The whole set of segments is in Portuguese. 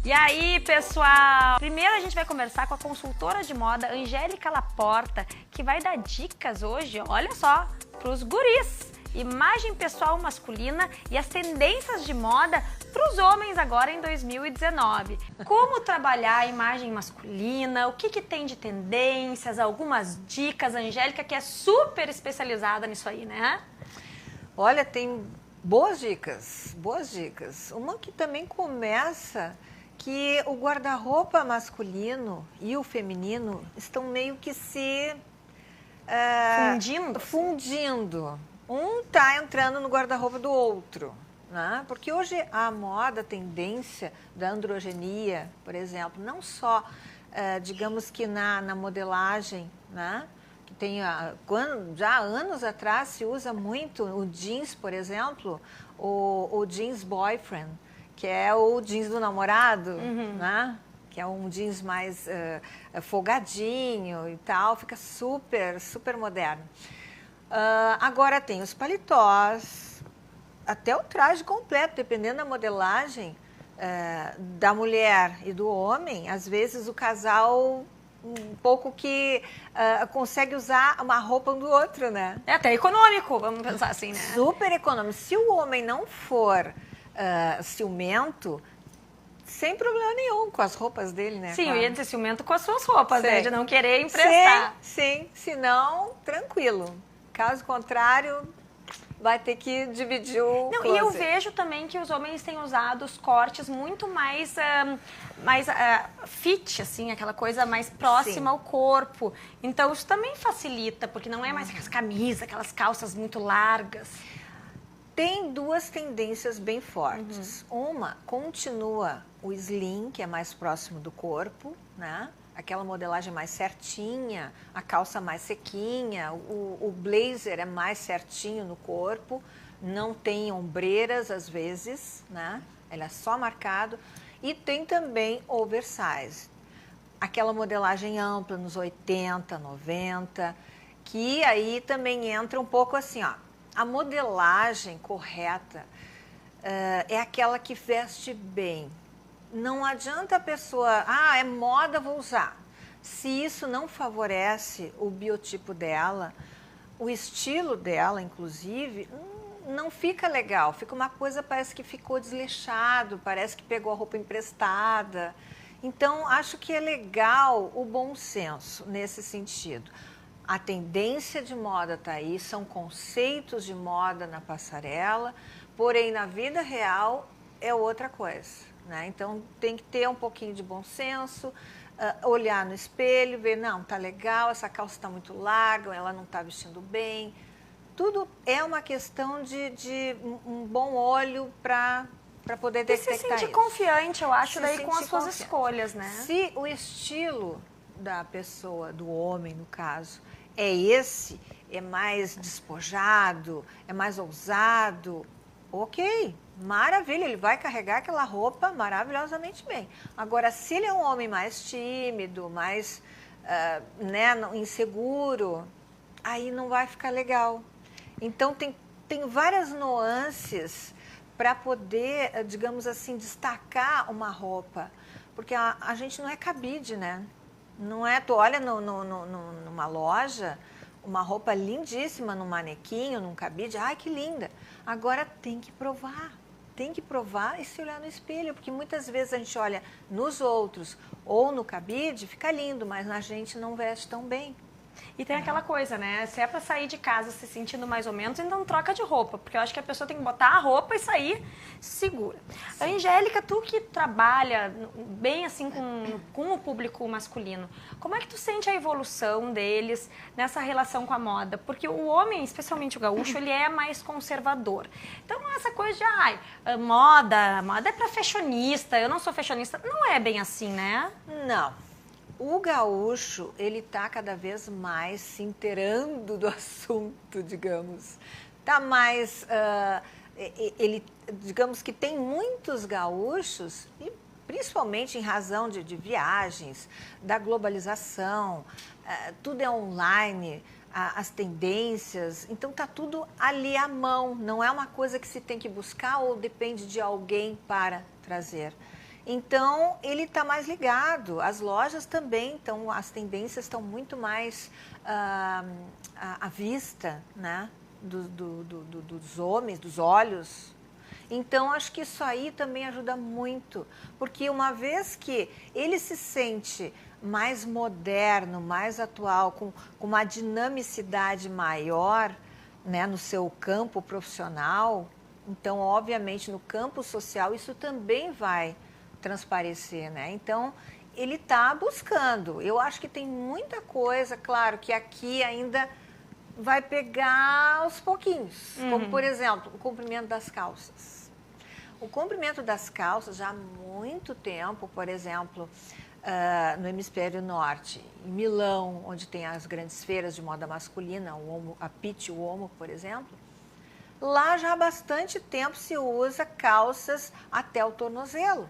E aí, pessoal? Primeiro a gente vai conversar com a consultora de moda Angélica Laporta, que vai dar dicas hoje, olha só, para os guris. Imagem pessoal masculina e as tendências de moda para os homens agora em 2019. Como trabalhar a imagem masculina, o que tem de tendências, algumas dicas. A Angélica, que é super especializada nisso aí, né? Olha, tem boas dicas, boas dicas. Uma que também começa que o guarda-roupa masculino e o feminino estão meio que se fundindo. Um está entrando no guarda-roupa do outro, né? Porque hoje a moda, a tendência da androgenia, por exemplo, não só, digamos que na modelagem, né? Que tem, já há anos atrás se usa muito o jeans, por exemplo, o jeans boyfriend, que é o jeans do namorado, né? Que é um jeans mais folgadinho e tal, fica super, super moderno. Agora tem os paletós, até o traje completo, dependendo da modelagem da mulher e do homem. Às vezes o casal um pouco que consegue usar uma roupa um do outro, né? É até econômico, vamos pensar assim, né? Super econômico. Se o homem não for ciumento, sem problema nenhum com as roupas dele, né? Sim, claro. Eu ia dizer ciumento com as suas roupas, né? De não querer emprestar. Sim, senão, tranquilo. Caso contrário, vai ter que dividir o closet. E eu vejo também que os homens têm usado os cortes muito mais, fit, assim, aquela coisa mais próxima ao corpo. Então, isso também facilita, porque não é mais aquelas camisas, aquelas calças muito largas. Tem duas tendências bem fortes. Uma, continua o slim, que é mais próximo do corpo, né? Aquela modelagem mais certinha, a calça mais sequinha, o blazer é mais certinho no corpo, não tem ombreiras às vezes, né? Ele é só marcado. E tem também oversize, aquela modelagem ampla nos 80, 90, que aí também entra um pouco assim, ó. A modelagem correta é aquela que veste bem. Não adianta a pessoa, é moda, vou usar. Se isso não favorece o biotipo dela, o estilo dela, inclusive, não fica legal. Fica uma coisa, parece que ficou desleixado, parece que pegou a roupa emprestada. Então, acho que é legal o bom senso nesse sentido. A tendência de moda está aí, são conceitos de moda na passarela, porém, na vida real, é outra coisa. Né? Então, tem que ter um pouquinho de bom senso, olhar no espelho, ver, não, tá legal, essa calça está muito larga, ela não está vestindo bem. Tudo é uma questão de um bom olho para poder detectar isso. E se sentir confiante, eu acho, daí com as suas escolhas, né? Se o estilo da pessoa, do homem, no caso, é esse, é mais despojado, é mais ousado, ok, maravilha, ele vai carregar aquela roupa maravilhosamente bem. Agora, se ele é um homem mais tímido, mais inseguro, aí não vai ficar legal. Então, tem várias nuances para poder, digamos assim, destacar uma roupa. Porque a gente não é cabide, né? Não é, tu olha numa loja, uma roupa lindíssima num manequim ou num cabide, ai que linda. Agora tem que provar e se olhar no espelho, porque muitas vezes a gente olha nos outros ou no cabide, fica lindo, mas na gente não veste tão bem. E tem aquela coisa, né? Se é pra sair de casa se sentindo mais ou menos, então troca de roupa. Porque eu acho que a pessoa tem que botar a roupa e sair segura. Sim. Angélica, tu que trabalha bem assim com o público masculino, como é que tu sente a evolução deles nessa relação com a moda? Porque o homem, especialmente o gaúcho, ele é mais conservador. Então, essa coisa de, moda é pra fashionista, eu não sou fashionista, não é bem assim, né? Não. O gaúcho, ele está cada vez mais se inteirando do assunto, digamos. Está mais... digamos que tem muitos gaúchos, e principalmente em razão de viagens, da globalização, tudo é online, as tendências, então está tudo ali à mão, não é uma coisa que se tem que buscar ou depende de alguém para trazer. Então, ele está mais ligado. As lojas também estão, as tendências estão muito mais à vista, né? Dos homens, dos olhos. Então, acho que isso aí também ajuda muito, porque uma vez que ele se sente mais moderno, mais atual, com uma dinamicidade maior, né, no seu campo profissional, então, obviamente, no campo social, isso também vai transparecer, né? Então, ele está buscando. Eu acho que tem muita coisa, claro, que aqui ainda vai pegar aos pouquinhos. Como, por exemplo, o comprimento das calças. O comprimento das calças, já há muito tempo, por exemplo, no hemisfério norte, em Milão, onde tem as grandes feiras de moda masculina, a Pitti Uomo, por exemplo, lá já há bastante tempo se usa calças até o tornozelo.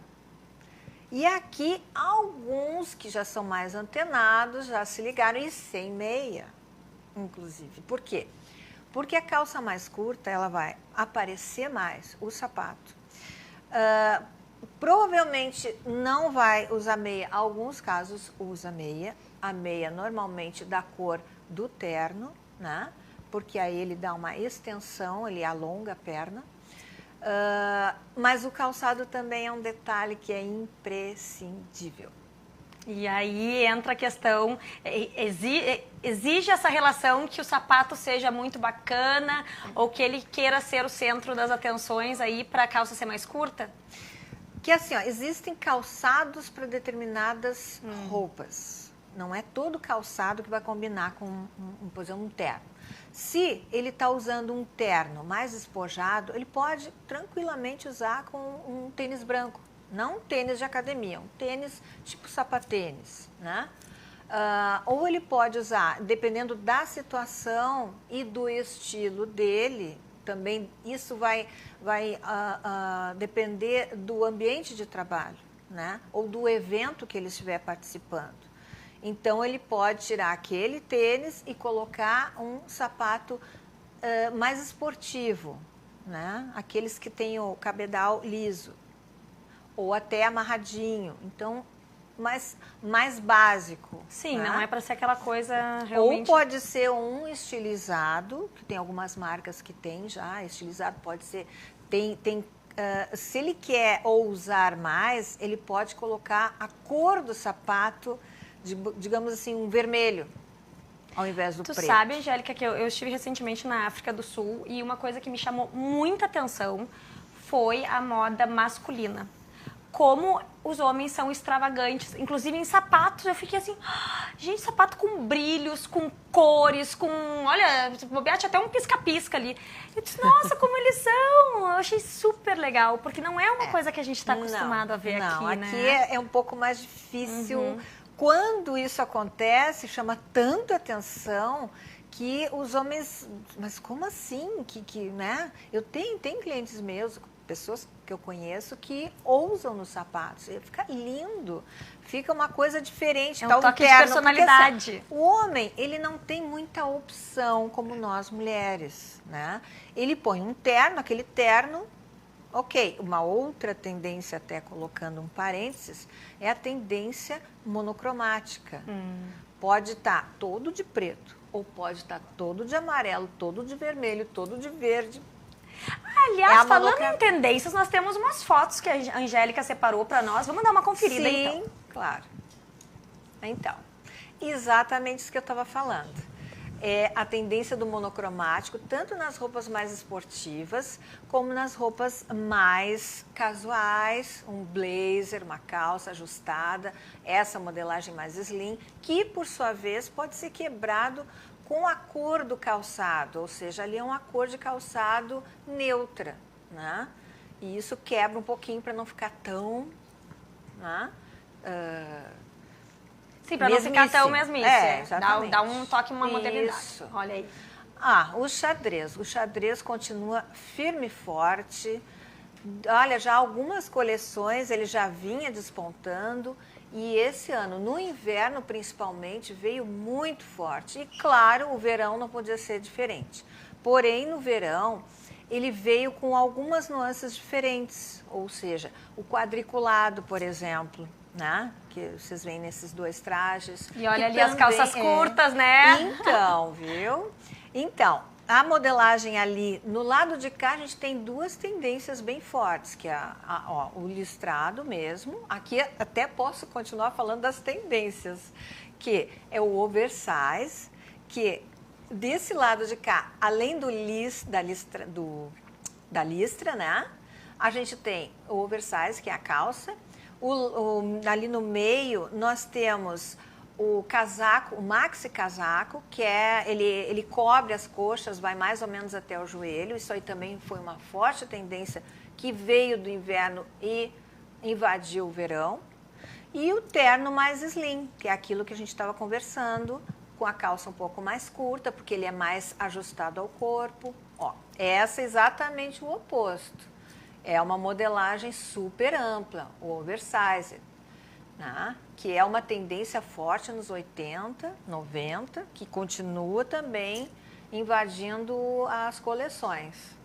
E aqui, alguns que já são mais antenados já se ligaram, e sem meia, inclusive. Por quê? Porque a calça mais curta, ela vai aparecer mais o sapato. Provavelmente não vai usar meia, alguns casos usa meia. A meia normalmente da cor do terno, né? Porque aí ele dá uma extensão, ele alonga a perna. Mas o calçado também é um detalhe que é imprescindível. E aí entra a questão, exige essa relação que o sapato seja muito bacana ou que ele queira ser o centro das atenções aí para a calça ser mais curta? Que assim, ó, existem calçados para determinadas roupas. Não é todo calçado que vai combinar com, por exemplo, um terno. Se ele está usando um terno mais espojado, ele pode tranquilamente usar com um tênis branco. Não um tênis de academia, um tênis tipo sapatênis, né? Ou ele pode usar, dependendo da situação e do estilo dele, também isso vai depender do ambiente de trabalho, né? Ou do evento que ele estiver participando. Então, ele pode tirar aquele tênis e colocar um sapato mais esportivo, né? Aqueles que têm o cabedal liso, ou até amarradinho. Então, mais básico. Sim, né? não é para ser aquela coisa realmente... Ou pode ser um estilizado, que tem algumas marcas que tem já, estilizado pode ser... se ele quer ousar mais, ele pode colocar a cor do sapato, digamos assim, um vermelho, ao invés do preto. Tu sabe, Angélica, que eu estive recentemente na África do Sul e uma coisa que me chamou muita atenção foi a moda masculina. Como os homens são extravagantes, inclusive em sapatos. Eu fiquei assim, gente, sapato com brilhos, com cores, com... Olha, bobear, tinha até um pisca-pisca ali. Eu disse, nossa, como eles são! Eu achei super legal, porque não é uma coisa que a gente está acostumado a ver aqui, né? Aqui é um pouco mais difícil. Quando isso acontece, chama tanta atenção que os homens... Mas como assim? Né? Eu tenho clientes meus, pessoas que eu conheço que ousam nos sapatos. Fica lindo, fica uma coisa diferente. É um toque de personalidade. Porque, assim, o homem, ele não tem muita opção como nós mulheres, né? Ele põe um terno, aquele terno, ok. Uma outra tendência, até colocando um parênteses, é a tendência monocromática. Pode estar todo de preto, ou pode estar todo de amarelo, todo de vermelho, todo de verde. Aliás, falando em tendências, nós temos umas fotos que a Angélica separou para nós. Vamos dar uma conferida, então. Sim, claro. Então, exatamente isso que eu estava falando. É a tendência do monocromático, tanto nas roupas mais esportivas, como nas roupas mais casuais, um blazer, uma calça ajustada, essa modelagem mais slim, que, por sua vez, pode ser quebrado com a cor do calçado, ou seja, ali é uma cor de calçado neutra, né? E isso quebra um pouquinho para não ficar tão... Né? Sim, para não ficar tão mesmice. Exatamente. Dá um toque, uma modernidade. Isso. Olha aí. O xadrez. O xadrez continua firme e forte. Olha, já algumas coleções ele já vinha despontando. E esse ano, no inverno principalmente, veio muito forte. E claro, o verão não podia ser diferente. Porém, no verão, ele veio com algumas nuances diferentes, ou seja, o quadriculado, por exemplo, né? Que vocês veem nesses dois trajes. E olha ali as calças curtas, né? Então, viu? Então, a modelagem ali, no lado de cá, a gente tem duas tendências bem fortes, que é o listrado mesmo. Aqui até posso continuar falando das tendências, que é o oversize, que desse lado de cá, além da listra, né? A gente tem o oversize, que é a calça. Ali no meio, nós temos o casaco, o maxi casaco, que ele cobre as coxas, vai mais ou menos até o joelho. Isso aí também foi uma forte tendência que veio do inverno e invadiu o verão. E o terno mais slim, que é aquilo que a gente estava conversando, com a calça um pouco mais curta, porque ele é mais ajustado ao corpo. Ó, essa é exatamente o oposto. É uma modelagem super ampla, o oversize, né? Que é uma tendência forte nos 80, 90, que continua também invadindo as coleções.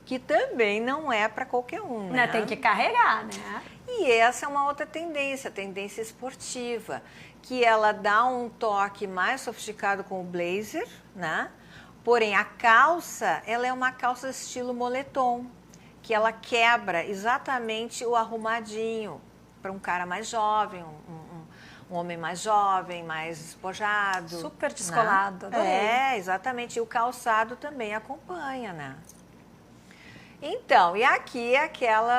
Que também não é para qualquer um, né? Tem que carregar, né? E essa é uma outra tendência, a tendência esportiva, que ela dá um toque mais sofisticado com o blazer, né? Porém, a calça, ela é uma calça estilo moletom, que ela quebra exatamente o arrumadinho para um cara mais jovem, um homem mais jovem, mais despojado. Super descolado. Né? Exatamente. E o calçado também acompanha, né? Então, e aqui é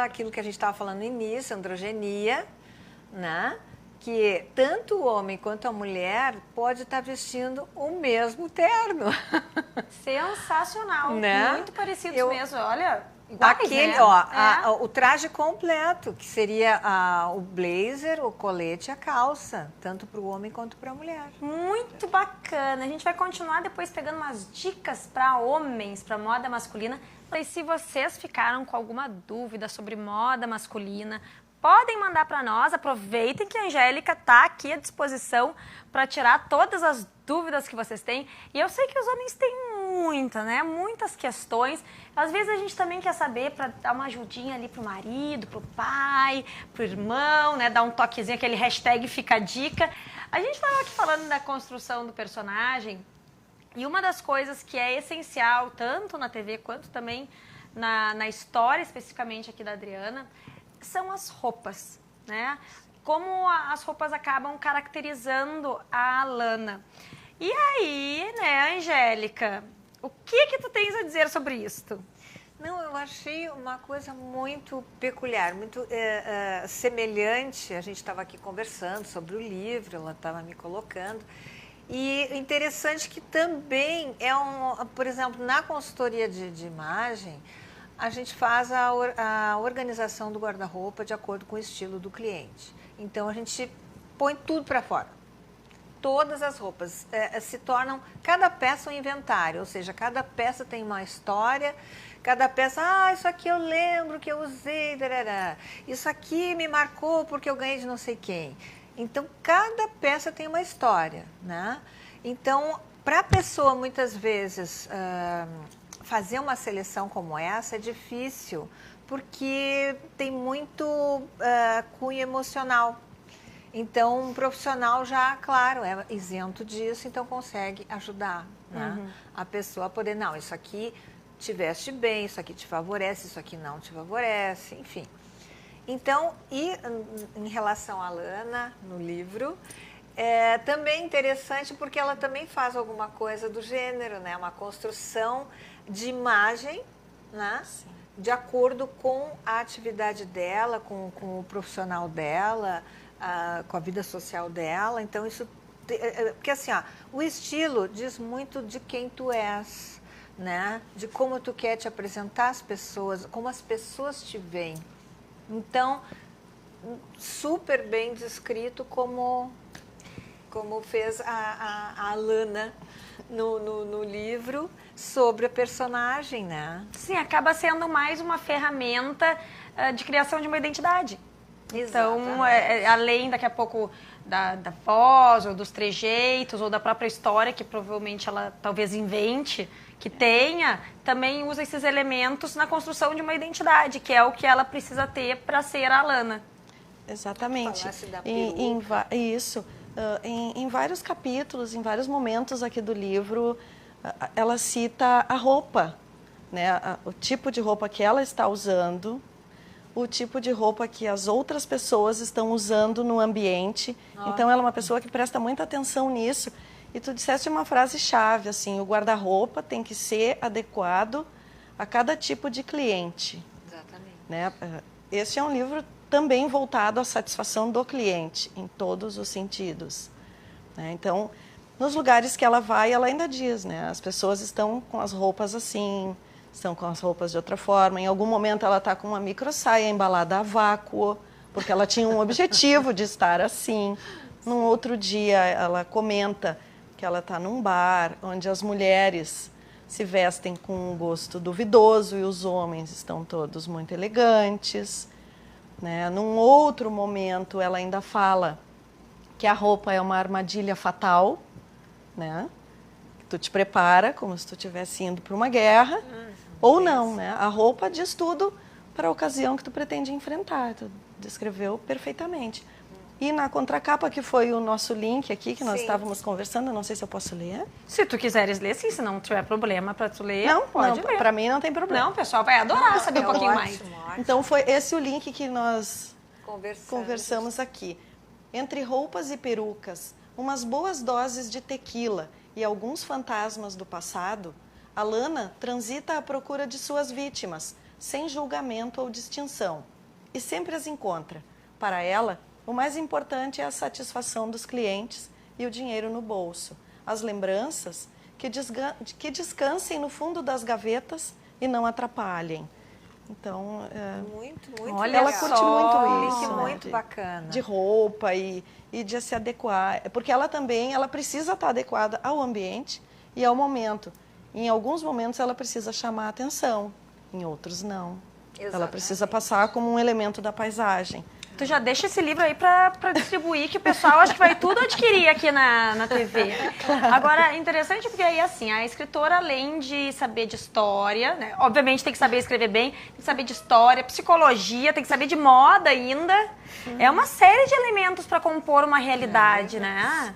aquilo que a gente estava falando no início, androgenia, né? Que tanto o homem quanto a mulher pode estar vestindo o mesmo terno. Sensacional. Né? Muito parecidos mesmo. Olha, iguais, aquele, né? O traje completo, que seria o blazer, o colete e a calça, tanto para o homem quanto para a mulher. Muito bacana. A gente vai continuar depois pegando umas dicas para homens, para moda masculina. E se vocês ficaram com alguma dúvida sobre moda masculina, podem mandar para nós. Aproveitem que a Angélica está aqui à disposição para tirar todas as dúvidas que vocês têm. E eu sei que os homens têm muitas questões. Às vezes a gente também quer saber para dar uma ajudinha ali pro marido, pro pai, pro irmão, né? Dar um toquezinho, aquele hashtag fica a dica. A gente estava aqui falando da construção do personagem. E uma das coisas que é essencial, tanto na TV quanto também na história, especificamente aqui da Adriana, são as roupas, né? Como as roupas acabam caracterizando a Alana. E aí, né, Angélica, o que tu tens a dizer sobre isto? Não, eu achei uma coisa muito peculiar, muito semelhante. A gente estava aqui conversando sobre o livro, ela estava me colocando. E interessante que também por exemplo, na consultoria de imagem, a gente faz a organização do guarda-roupa de acordo com o estilo do cliente. Então, a gente põe tudo para fora. Todas as roupas se tornam, cada peça um inventário, ou seja, cada peça tem uma história, cada peça, isso aqui eu lembro que eu usei, darará. Isso aqui me marcou porque eu ganhei de não sei quem. Então, cada peça tem uma história, né? Então, para a pessoa, muitas vezes, fazer uma seleção como essa é difícil, porque tem muito cunho emocional. Então, um profissional já, claro, é isento disso, então consegue ajudar, né? A pessoa a poder, não, isso aqui te veste bem, isso aqui te favorece, isso aqui não te favorece, enfim. Então, e em relação à Alana, no livro, também interessante porque ela também faz alguma coisa do gênero, né? Uma construção de imagem, né? Sim. De acordo com a atividade dela, com o profissional dela, com a vida social dela. Então, isso... Porque assim, o estilo diz muito de quem tu és, né? De como tu quer te apresentar às pessoas, como as pessoas te veem. Então, super bem descrito como fez a Alana no livro sobre a personagem, né? Sim, acaba sendo mais uma ferramenta de criação de uma identidade. Então, além daqui a pouco da voz, ou dos trejeitos, ou da própria história, que provavelmente ela talvez invente, que tenha, também usa esses elementos na construção de uma identidade, que é o que ela precisa ter para ser a Alana. Exatamente. Da Isso. Em vários capítulos, em vários momentos aqui do livro, ela cita a roupa, né? O tipo de roupa que ela está usando, o tipo de roupa que as outras pessoas estão usando no ambiente. Então, ela é uma pessoa que presta muita atenção nisso. E tu disseste uma frase-chave, assim, o guarda-roupa tem que ser adequado a cada tipo de cliente. Exatamente. Né? Esse é um livro também voltado à satisfação do cliente, em todos os sentidos. Né? Então, nos lugares que ela vai, ela ainda diz, né? As pessoas estão com as roupas assim, estão com as roupas de outra forma. Em algum momento ela está com uma micro saia embalada a vácuo, porque ela tinha um objetivo de estar assim. Num outro dia ela comenta que ela está num bar onde as mulheres se vestem com um gosto duvidoso e os homens estão todos muito elegantes. Né? Num outro momento ela ainda fala que a roupa é uma armadilha fatal, né? Tu te prepara como se tu estivesse indo para uma guerra, ou não, né? A roupa diz tudo para a ocasião que tu pretende enfrentar. Tu descreveu perfeitamente. E na contracapa, que foi o nosso link aqui, que nós estávamos conversando, não sei se eu posso ler. Se tu quiseres ler, sim, se não tiver problema para tu ler, Não, pode ler. Para mim não tem problema. Não, o pessoal vai adorar saber um pouquinho mais. Então foi esse o link que nós conversamos aqui. Entre roupas e perucas, umas boas doses de tequila e alguns fantasmas do passado, Alana transita à procura de suas vítimas, sem julgamento ou distinção, e sempre as encontra. Para ela, o mais importante é a satisfação dos clientes e o dinheiro no bolso, as lembranças que descansem no fundo das gavetas e não atrapalhem. Então, muito olha, ela curte muito isso, né? Muito bacana. De roupa e de se adequar, porque ela também precisa estar adequada ao ambiente e ao momento. Em alguns momentos ela precisa chamar a atenção, em outros não. Exatamente. Ela precisa passar como um elemento da paisagem. Tu já deixa esse livro aí para distribuir, que o pessoal acho que vai tudo adquirir aqui na TV. Agora, interessante porque aí, assim, a escritora, além de saber de história, né, obviamente tem que saber escrever bem, tem que saber de história, psicologia, tem que saber de moda ainda. É uma série de elementos para compor uma realidade, né?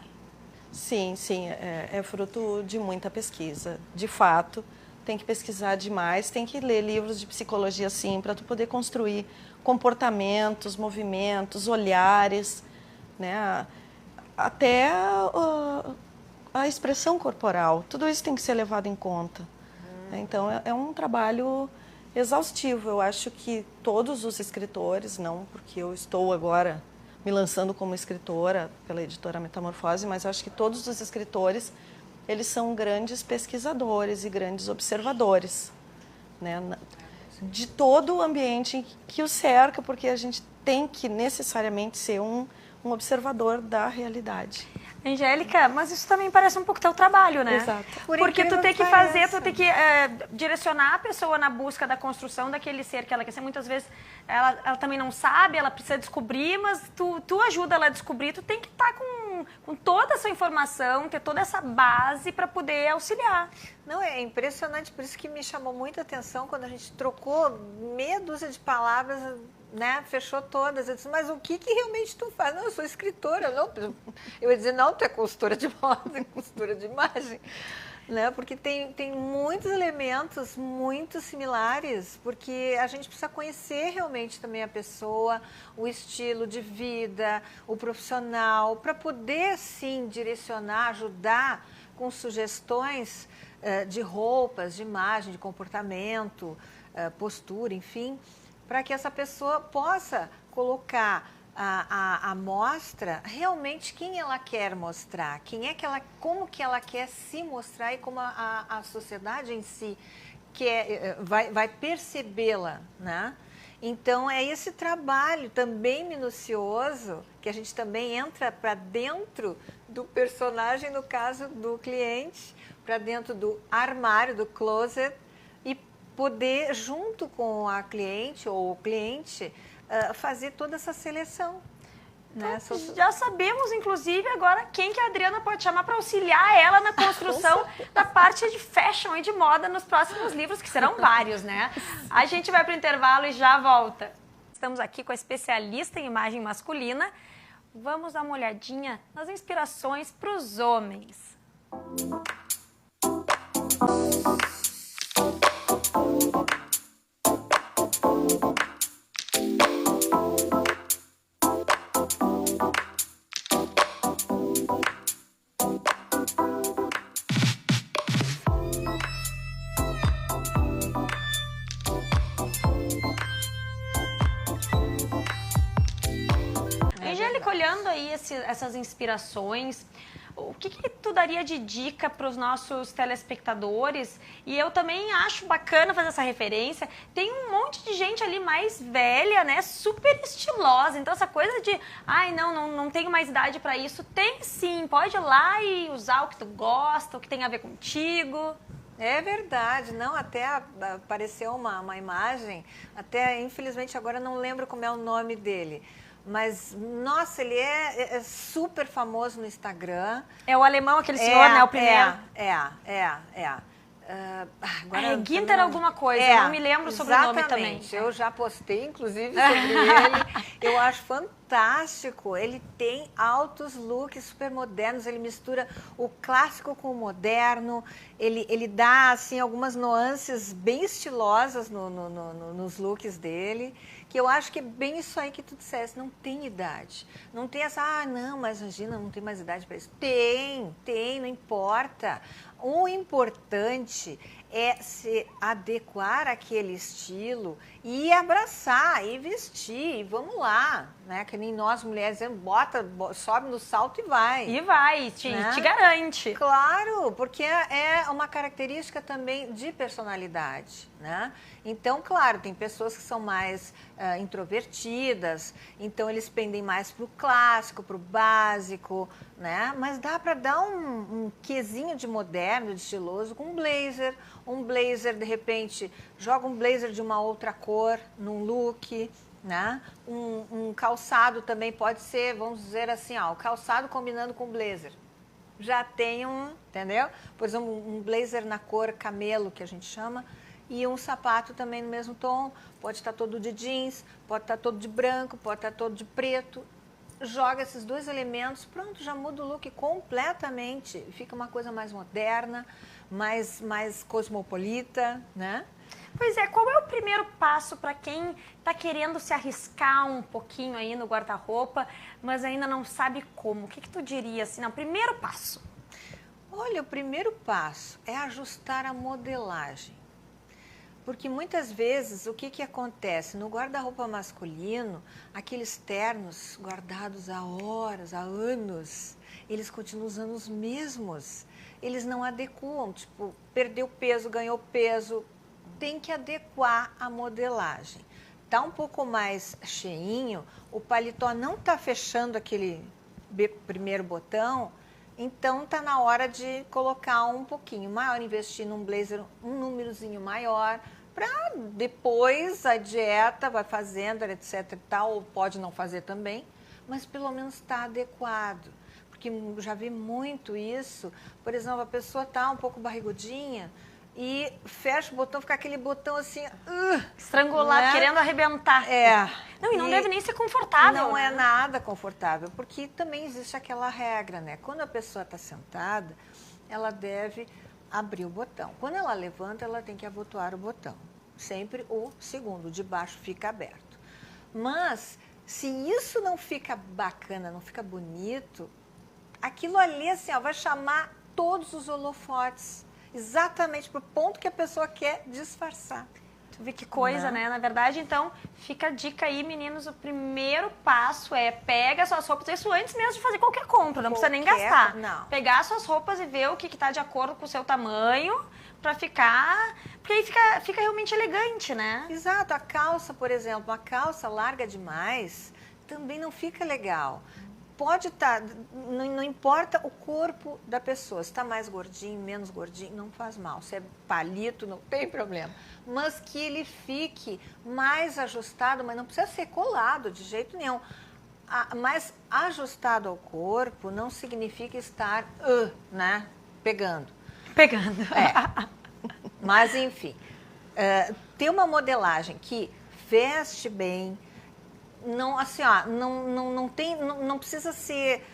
Sim, é fruto de muita pesquisa. De fato, tem que pesquisar demais, tem que ler livros de psicologia, sim, para tu poder construir comportamentos, movimentos, olhares, né? Até a expressão corporal. Tudo isso tem que ser levado em conta. Então, é um trabalho exaustivo. Eu acho que todos os escritores, não porque eu estou agora me lançando como escritora pela editora Metamorfose, mas eu acho que todos os escritores, eles são grandes pesquisadores e grandes observadores, né? De todo o ambiente que o cerca, porque a gente tem que necessariamente ser um observador da realidade. Angélica, mas isso também parece um pouco teu trabalho, né? Exato. Porque tu tem que fazer, tu tem que direcionar a pessoa na busca da construção daquele ser que ela quer ser. Muitas vezes ela também não sabe, ela precisa descobrir, mas tu ajuda ela a descobrir, tu tem que estar com toda essa informação, ter toda essa base para poder auxiliar. Não, é impressionante, por isso que me chamou muita atenção quando a gente trocou meia dúzia de palavras, né, fechou todas. Eu disse, mas o que realmente tu faz? Não, eu sou escritora. Não. Eu ia dizer, não, tu é consultora de moda, consultora de imagem. Né? Porque tem muitos elementos muito similares, porque a gente precisa conhecer realmente também a pessoa, o estilo de vida, o profissional, para poder, sim, direcionar, ajudar com sugestões de roupas, de imagem, de comportamento, postura, enfim, para que essa pessoa possa colocar a mostra realmente quem ela quer mostrar, como que ela quer se mostrar e como a sociedade em si vai percebê-la, né? Então é esse trabalho também minucioso que a gente também entra para dentro do personagem, no caso do cliente, para dentro do armário, do closet, e poder, junto com a cliente ou o cliente, fazer toda essa seleção. Né? Então, já sabemos, inclusive, agora quem que a Adriana pode chamar para auxiliar ela na construção da parte de fashion e de moda nos próximos livros, que serão vários, né? A gente vai para o intervalo e já volta. Estamos aqui com a especialista em imagem masculina. Vamos dar uma olhadinha nas inspirações para os homens. Angélica, olhando aí essas inspirações, o que tu daria de dica para os nossos telespectadores? E eu também acho bacana fazer essa referência. Tem um monte de gente ali mais velha, né? Super estilosa. Então essa coisa de, não tenho mais idade para isso. Tem sim, pode ir lá e usar o que tu gosta, o que tem a ver contigo. É verdade, não, até apareceu uma imagem, até infelizmente agora não lembro como é o nome dele. Mas, nossa, ele é super famoso no Instagram. É o alemão, aquele senhor, né? O primeiro. Agora, Ginter alguma coisa, não me lembro sobre o nome também. Eu já postei, inclusive, sobre ele. Eu acho fantástico. Ele tem altos looks super modernos, ele mistura o clássico com o moderno. Ele dá, assim, algumas nuances bem estilosas nos looks dele. Que eu acho que é bem isso aí que tu disseste, não tem idade. Não tem essa, não, mas Regina, não tem mais idade para isso. Tem, não importa. O importante é se adequar àquele estilo e abraçar, e vestir, e vamos lá, né? Que nem nós mulheres, sobe no salto e vai. E vai, te garante. Claro, porque é uma característica também de personalidade, né? Então, claro, tem pessoas que são mais introvertidas, então eles pendem mais para o clássico, para o básico, né? Mas dá para dar um quesinho de moderno, de estiloso, com um blazer, de repente, joga um blazer de uma outra cor num look, né? Um calçado também pode ser, vamos dizer assim, o calçado combinando com blazer. Já tem entendeu? Por exemplo, um blazer na cor camelo, que a gente chama, e um sapato também no mesmo tom, pode estar todo de jeans, pode estar todo de branco, pode estar todo de preto. Joga esses dois elementos, pronto, já muda o look completamente. Fica uma coisa mais moderna, mais cosmopolita, né? Pois é, qual é o primeiro passo para quem está querendo se arriscar um pouquinho aí no guarda-roupa, mas ainda não sabe como? O que tu diria assim, primeiro passo? Olha, o primeiro passo é ajustar a modelagem. Porque muitas vezes o que acontece? No guarda-roupa masculino, aqueles ternos guardados há horas, há anos, eles continuam usando os mesmos. Eles não adequam, tipo, perdeu peso, ganhou peso. Tem que adequar a modelagem. Tá um pouco mais cheinho, o paletó não tá fechando aquele primeiro botão, então tá na hora de colocar um pouquinho maior, investir num blazer um númerozinho maior, para depois a dieta vai fazendo, etc e tal, ou pode não fazer também, mas pelo menos está adequado. Porque já vi muito isso, por exemplo, a pessoa tá um pouco barrigudinha e fecha o botão, fica aquele botão assim... estrangulado, né? Querendo arrebentar. Não, e não deve nem ser confortável. Não é nada confortável, porque também existe aquela regra, né? Quando a pessoa está sentada, ela deve abrir o botão. Quando ela levanta, ela tem que abotoar o botão. Sempre o segundo, de baixo fica aberto. Mas, se isso não fica bacana, não fica bonito, aquilo ali, assim, vai chamar todos os holofotes. Exatamente pro ponto que a pessoa quer disfarçar. Tu vê que coisa, né? Na verdade, então, fica a dica aí, meninos, o primeiro passo é pega suas roupas, isso antes mesmo de fazer qualquer compra, não precisa nem gastar. Não. Pegar suas roupas e ver o que tá de acordo com o seu tamanho, pra ficar... Porque aí fica realmente elegante, né? Exato. A calça, por exemplo, uma calça larga demais, também não fica legal. pode estar, não importa o corpo da pessoa, se está mais gordinho, menos gordinho, não faz mal. Se é palito, não tem problema. Mas que ele fique mais ajustado, mas não precisa ser colado de jeito nenhum. Mas ajustado ao corpo não significa estar, né, pegando. Pegando. É. Mas, enfim, ter uma modelagem que veste bem, não, assim, ó, não precisa ser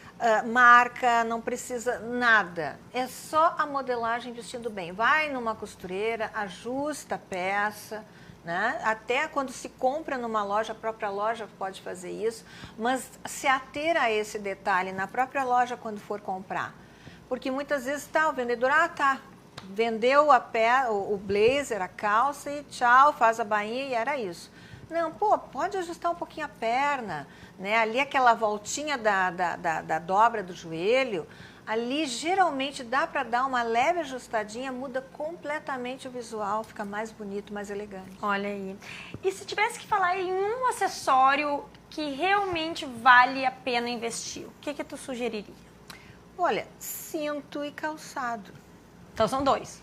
marca, não precisa nada. É só a modelagem vestindo bem. Vai numa costureira, ajusta a peça, né? Até quando se compra numa loja, a própria loja pode fazer isso, mas se ater a esse detalhe na própria loja quando for comprar. Porque muitas vezes o vendedor, vendeu o blazer, a calça e tchau, faz a bainha e era isso. Não, pode ajustar um pouquinho a perna, né? Ali aquela voltinha da dobra do joelho, ali geralmente dá para dar uma leve ajustadinha, muda completamente o visual, fica mais bonito, mais elegante. Olha aí. E se tivesse que falar em um acessório que realmente vale a pena investir, o que tu sugeriria? Olha, cinto e calçado. Então são dois.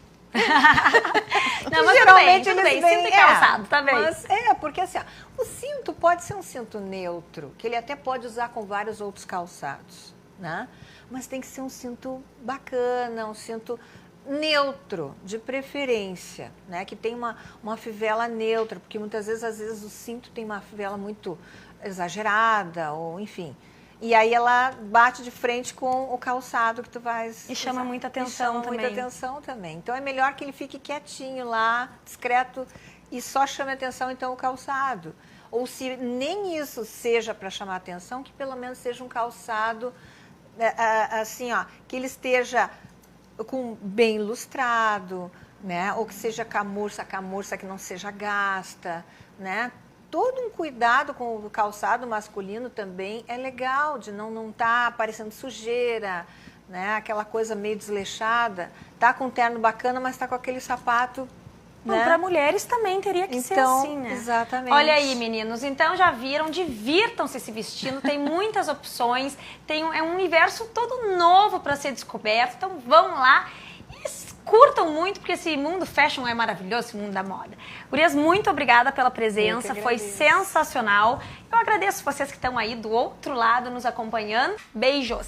Não, mas geralmente tudo bem, cinto e calçado, tá bem. Mas porque assim, o cinto pode ser um cinto neutro, que ele até pode usar com vários outros calçados, né? Mas tem que ser um cinto bacana, um cinto neutro, de preferência, né? Que tem uma fivela neutra, porque muitas vezes, às vezes, o cinto tem uma fivela muito exagerada, ou enfim. E aí ela bate de frente com o calçado que tu vais... E chama muita atenção também. Muita atenção também. Então é melhor que ele fique quietinho lá, discreto, e só chame atenção então o calçado. Ou se nem isso seja para chamar atenção, que pelo menos seja um calçado, assim, ó, que ele esteja bem ilustrado, né? Ou que seja camurça que não seja gasta, né? Todo um cuidado com o calçado masculino também é legal, de não estar aparecendo sujeira, né? Aquela coisa meio desleixada. Tá com um terno bacana, mas tá com aquele sapato, né? Para mulheres também teria que ser assim, né? Exatamente. Olha aí, meninos, então já viram, divirtam-se se vestindo, tem muitas opções, é um universo todo novo para ser descoberto, então vão lá e curtam muito, porque esse mundo fashion é maravilhoso, esse mundo da moda. Gurias, muito obrigada pela presença, foi sensacional. Eu agradeço vocês que estão aí do outro lado nos acompanhando. Beijos!